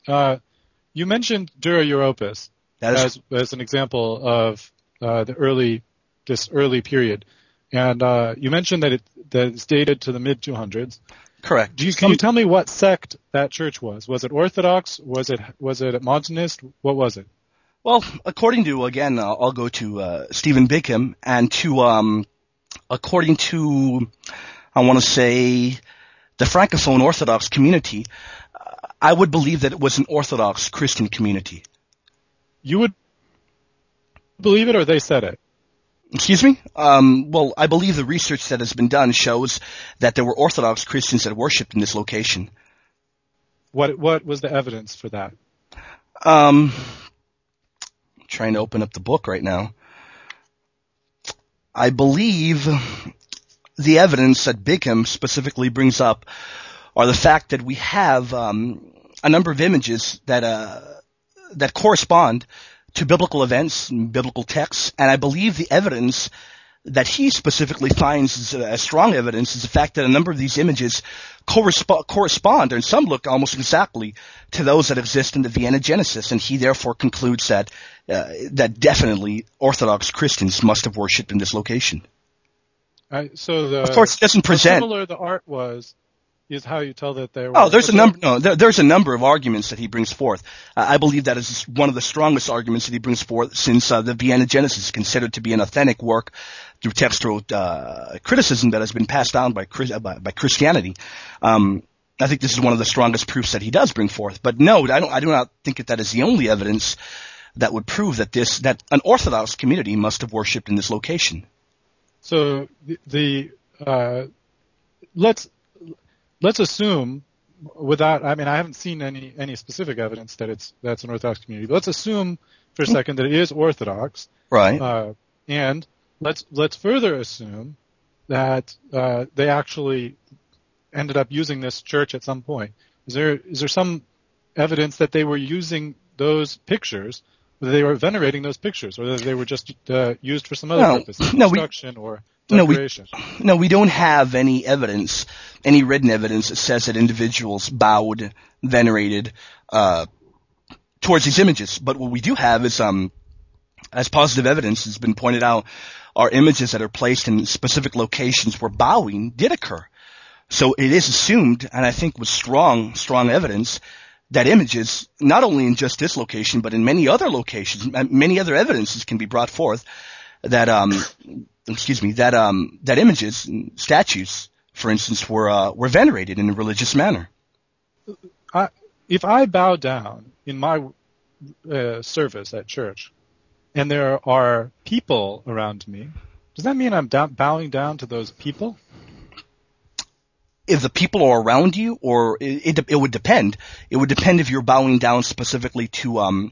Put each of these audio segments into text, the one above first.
You mentioned Dura Europos as an example of this early period, and you mentioned that it's dated to the mid 200s. Correct. Can you tell me what sect that church was? Was it Orthodox? Was it Montanist? What was it? Well, according to, again, I'll go to Stephen Bickham, and according to, I want to say, the Francophone Orthodox community, I would believe that it was an Orthodox Christian community. You would believe it, or they said it? Excuse me? Well, I believe the research that has been done shows that there were Orthodox Christians that worshipped in this location. What was the evidence for that? I'm trying to open up the book right now. I believe the evidence that Bickham specifically brings up are the fact that we have a number of images that correspond to biblical events and biblical texts, and I believe the evidence that he specifically finds as strong evidence is the fact that a number of these images correspond, and some look almost exactly to those that exist in the Vienna Genesis, and he therefore concludes that definitely Orthodox Christians must have worshipped in this location. Of course, it doesn't present. How similar the art is how you tell that there were. There's a number. No, there's a number of arguments that he brings forth. I believe that is one of the strongest arguments that he brings forth, since the Vienna Genesis is considered to be an authentic work through textual criticism that has been passed down by Christianity. I think this is one of the strongest proofs that he does bring forth. But no, I do not think that is the only evidence that would prove that an Orthodox community must have worshipped in this location. So let's assume, without, I haven't seen any specific evidence that's an Orthodox community, but let's assume for a second that it is Orthodox. Right. And let's further assume that they actually ended up using this church at some point. Is there some evidence that they were using those pictures, that they were venerating those pictures, or that they were just used for some other purpose, construction or decoration? No, we don't have any evidence, any written evidence that says that individuals bowed, venerated towards these images. But what we do have is, as positive evidence has been pointed out, are images that are placed in specific locations where bowing did occur. So it is assumed, and I think with strong evidence, that images, not only in just this location, but in many other locations, many other evidences can be brought forth that, that images, statues, for instance, were venerated in a religious manner. If I bow down in my service at church, and there are people around me, does that mean I'm bowing down to those people? If the people are around you, or it would depend. It would depend if you're bowing down specifically to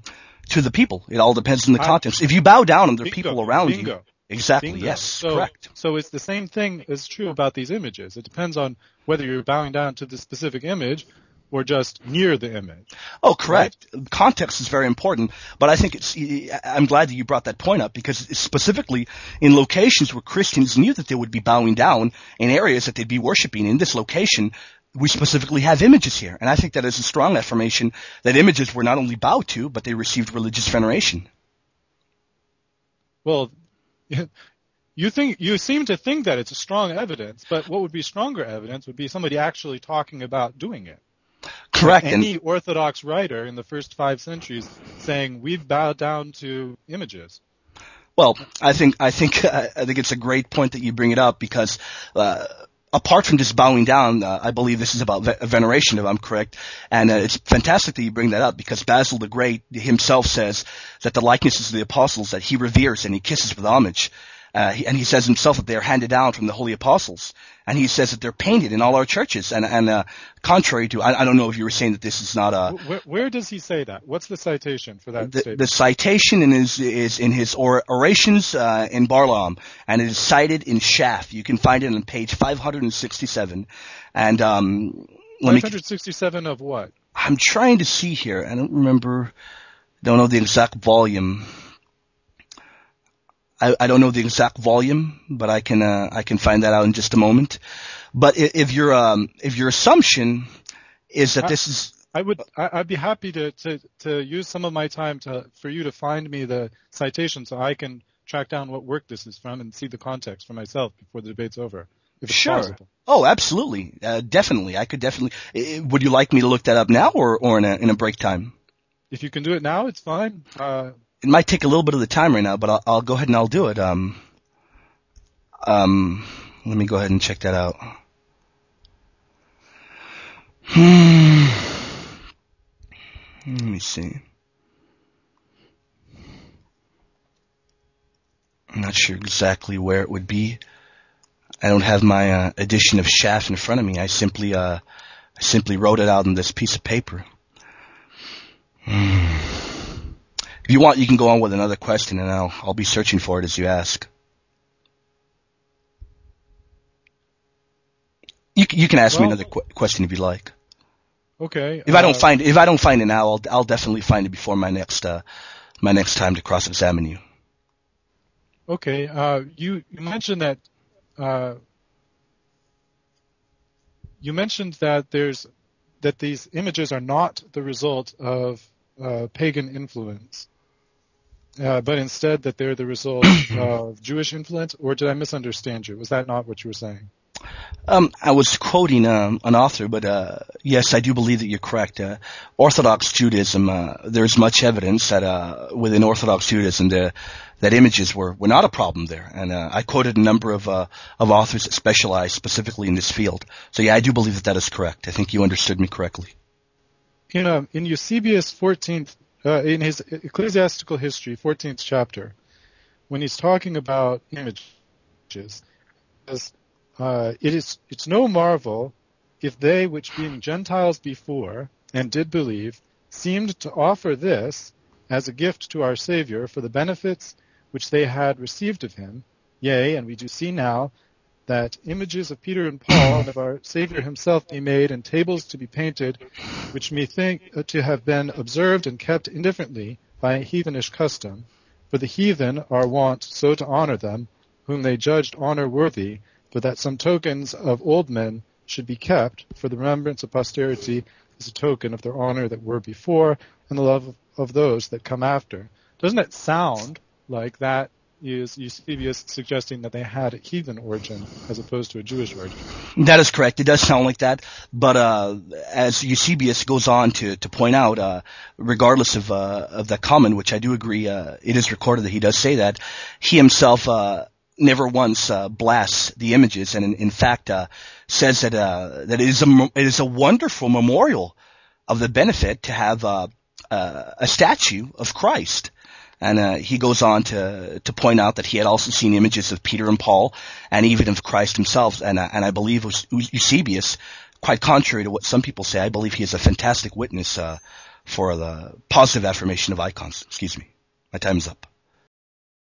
the people. It all depends on the context. If you bow down and there are people around you, exactly, bingo. Yes, correct. So it's the same thing is true about these images. It depends on whether you're bowing down to the specific image or just near the image. Oh, correct. Right? Context is very important, but I think I'm glad that you brought that point up, because specifically in locations where Christians knew that they would be bowing down, in areas that they'd be worshiping in this location, we specifically have images here. And I think that is a strong affirmation that images were not only bowed to, but they received religious veneration. Well, you seem to think that it's a strong evidence, but what would be stronger evidence would be somebody actually talking about doing it. Correct. Any Orthodox writer in the first 5 centuries saying we've bowed down to images. Well, I think it's a great point that you bring it up, because apart from just bowing down, I believe this is about veneration, if I'm correct, and it's fantastic that you bring that up, because Basil the Great himself says that the likenesses of the apostles that he reveres and he kisses with homage. And he says himself that they are handed down from the holy apostles, and he says that they're painted in all our churches. And contrary to, I don't know if you were saying that this is not a. Where does he say that? What's the citation for that statement? The citation is in his orations in Barlaam, and it is cited in Schaff. You can find it on page 567. And 567 of what? I'm trying to see here. I don't remember. Don't know the exact volume. I don't know the exact volume, but I can find that out in just a moment. But if your assumption is that this is I'd be happy to use some of my time for you to find me the citation so I can track down what work this is from and see the context for myself before the debate's over, if it's possible. Oh, absolutely. Definitely. I could definitely. Would you like me to look that up now or in a break time? If you can do it now, it's fine. It might take a little bit of the time right now, but I'll go ahead and I'll do it. Let me go ahead and check that out. Let me see. I'm not sure exactly where it would be. I don't have my edition of Schaff in front of me. I simply wrote it out on this piece of paper. If you want, you can go on with another question, and I'll be searching for it as you ask. You can ask me another question if you like. Okay. If I don't find it now, I'll definitely find it before my next time to cross-examine you. Okay. You mentioned that these images are not the result of pagan influence, but instead that they're the result of Jewish influence. Or did I misunderstand you? Was that not what you were saying? I was quoting an author, but yes, I do believe that you're correct. Orthodox Judaism, there's much evidence that within Orthodox Judaism that images were not a problem there. And I quoted a number of authors that specialize specifically in this field. So yeah, I do believe that is correct. I think you understood me correctly. In Eusebius 14th, in his Ecclesiastical History, 14th chapter, when he's talking about images, it's no marvel if they which being Gentiles before and did believe seemed to offer this as a gift to our Savior for the benefits which they had received of him. Yea, and we do see now that images of Peter and Paul and of our Savior himself be made, and tables to be painted, which methink to have been observed and kept indifferently by a heathenish custom. For the heathen are wont so to honor them, whom they judged honor worthy, but that some tokens of old men should be kept, for the remembrance of posterity is a token of their honor that were before, and the love of those that come after. Doesn't it sound like that is Eusebius suggesting that they had a heathen origin as opposed to a Jewish origin? That is correct. It does sound like that. But as Eusebius goes on to point out, regardless of that comment, which I do agree, it is recorded that he does say that, he himself never once blasts the images, and in fact says that it is a wonderful memorial of the benefit to have a statue of Christ. And he goes on to point out that he had also seen images of Peter and Paul, and even of Christ himself. And I believe Eusebius, quite contrary to what some people say, I believe he is a fantastic witness for the positive affirmation of icons. Excuse me, my time is up.